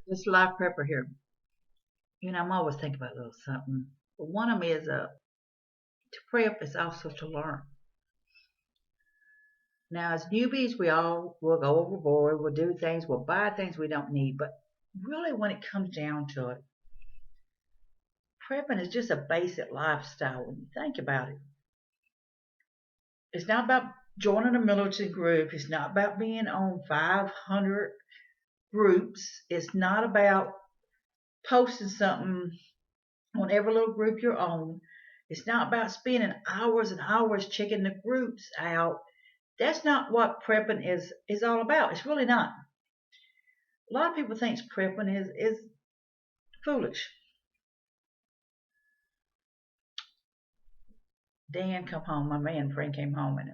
this life prepper here. I'm always thinking about a little something. But one of them is to prep is also to learn. Now, as newbies, we all will go overboard. We'll do things. We'll buy things we don't need. But really, when it comes down to it, prepping is just a basic lifestyle when you think about it. It's not about joining a militant group. It's not about being on 500 groups. It's not about posting something on every little group you're on. It's not about spending hours and hours checking the groups out. That's not what prepping is all about. It's really not. A lot of people think prepping is foolish. Dan come home, my man friend came home, and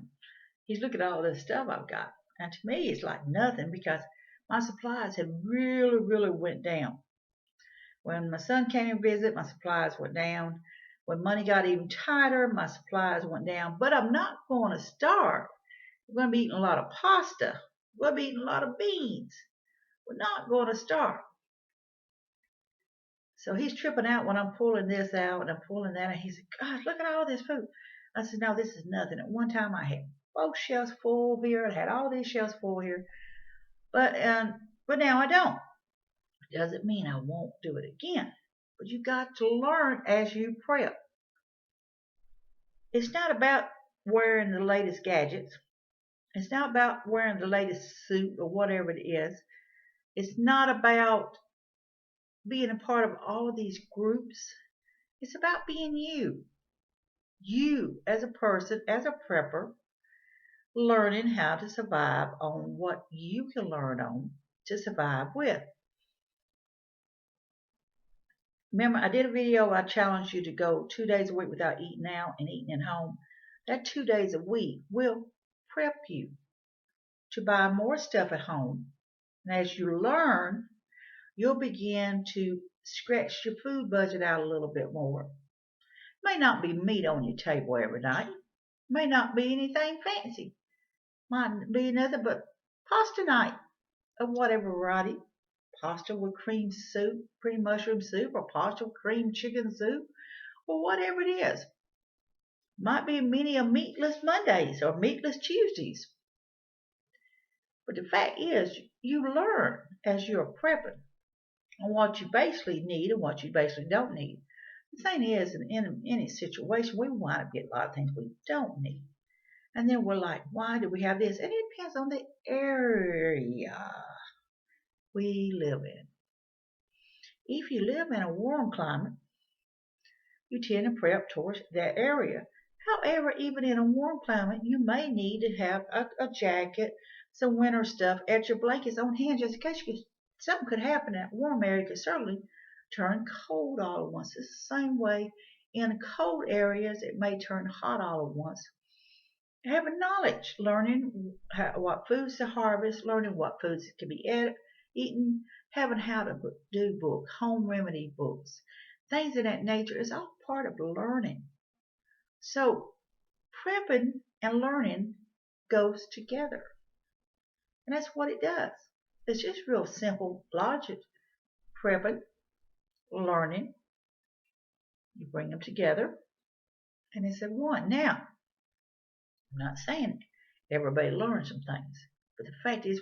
he's looking at all this stuff I've got. And to me, it's like nothing because my supplies had really, really went down. When my son came and visit, my supplies went down. When money got even tighter, my supplies went down. But I'm not going to starve. We're going to be eating a lot of pasta. We're going to be eating a lot of beans. We're not going to starve. So he's tripping out when I'm pulling this out and I'm pulling that. And he said, "Gosh, look at all this food." I said, "No, this is nothing." At one time I had both shelves full here. I had all these shelves full here. But now I don't. It doesn't mean I won't do it again. But you got to learn as you prep. It's not about wearing the latest gadgets. It's not about wearing the latest suit or whatever it is. It's not about being a part of all of these groups. It's about being you. You as a person, as a prepper, learning how to survive on what you can learn on to survive with. Remember, I did a video. I challenged you to go 2 days a week without eating out and eating at home. That 2 days a week will prep you to buy more stuff at home. And as you learn, you'll begin to stretch your food budget out a little bit more. May not be meat on your table every night. May not be anything fancy. Might be nothing but pasta night of whatever variety. Pasta with cream soup, cream mushroom soup, or pasta with cream chicken soup, or whatever it is. Might be many a meatless Mondays or meatless Tuesdays. But the fact is, you learn as you're prepping on what you basically need and what you basically don't need. The thing is, in any situation, we wind up getting a lot of things we don't need. And then we're like, why do we have this? And it depends on the area we live in. If you live in a warm climate, you tend to prep towards that area. However, even in a warm climate, you may need to have a jacket, some winter stuff, extra blankets on hand just in case something could happen. That warm area could certainly turn cold all at once. It's the same way in cold areas, it may turn hot all at once. Having knowledge, learning what foods to harvest, learning what foods can be eaten, having how to do books, home remedy books, things of that nature is all part of learning. So prepping and learning goes together. And that's what it does. It's just real simple logic. Prepping, learning, you bring them together, and it's a one. Now, I'm not saying everybody learns some things, but the fact is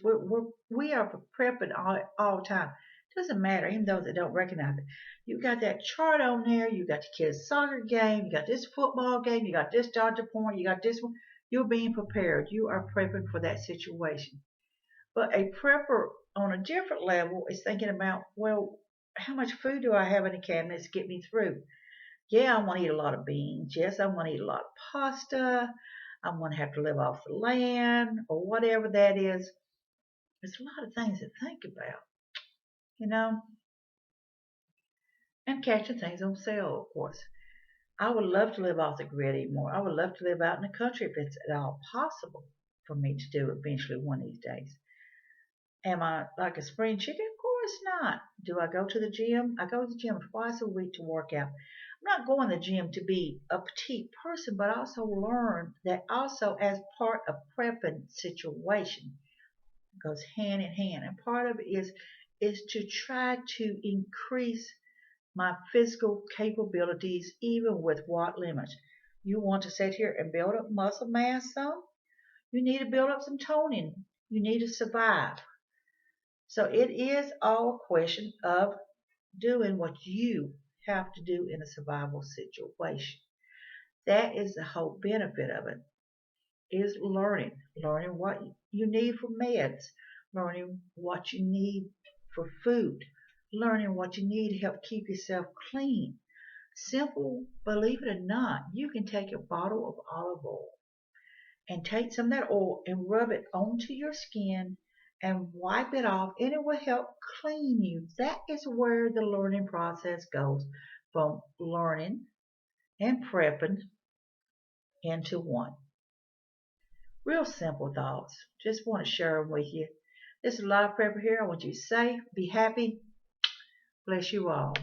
we are prepping all the time. It doesn't matter, even those that don't recognize it. You got that chart on there. You got the kids' soccer game. You got this football game. You got this doctor point. You got this one. You're being prepared. You are prepping for that situation. But a prepper on a different level is thinking about, well, how much food do I have in the cabinets to get me through? Yeah, I want to eat a lot of beans. Yes, I want to eat a lot of pasta. I'm going to have to live off the land or whatever that is. There's a lot of things to think about, you know, and catching things on sale, of course. I would love to live off the grid anymore. I would love to live out in the country if it's at all possible for me to do eventually one of these days. Am I like a spring chicken? Of course not. Do I go to the gym? I go to the gym twice a week to work out. I'm not going to the gym to be a petite person, but I also learn that also as part of prepping situation goes hand in hand. And part of it is is to try to increase my physical capabilities, even with what limits. You want to sit here and build up muscle mass some? You need to build up some toning. You need to survive. So it is all a question of doing what you have to do in a survival situation. That is the whole benefit of it, is learning what you need for meds, learning what you need for food, learning what you need to help keep yourself clean. Simple, believe it or not, you can take a bottle of olive oil and take some of that oil and rub it onto your skin and wipe it off, and it will help clean you. That is where the learning process goes, from learning and prepping into one. Real simple thoughts. Just want to share them with you. This is Live Prepper here. I want you to be safe, be happy. Bless you all.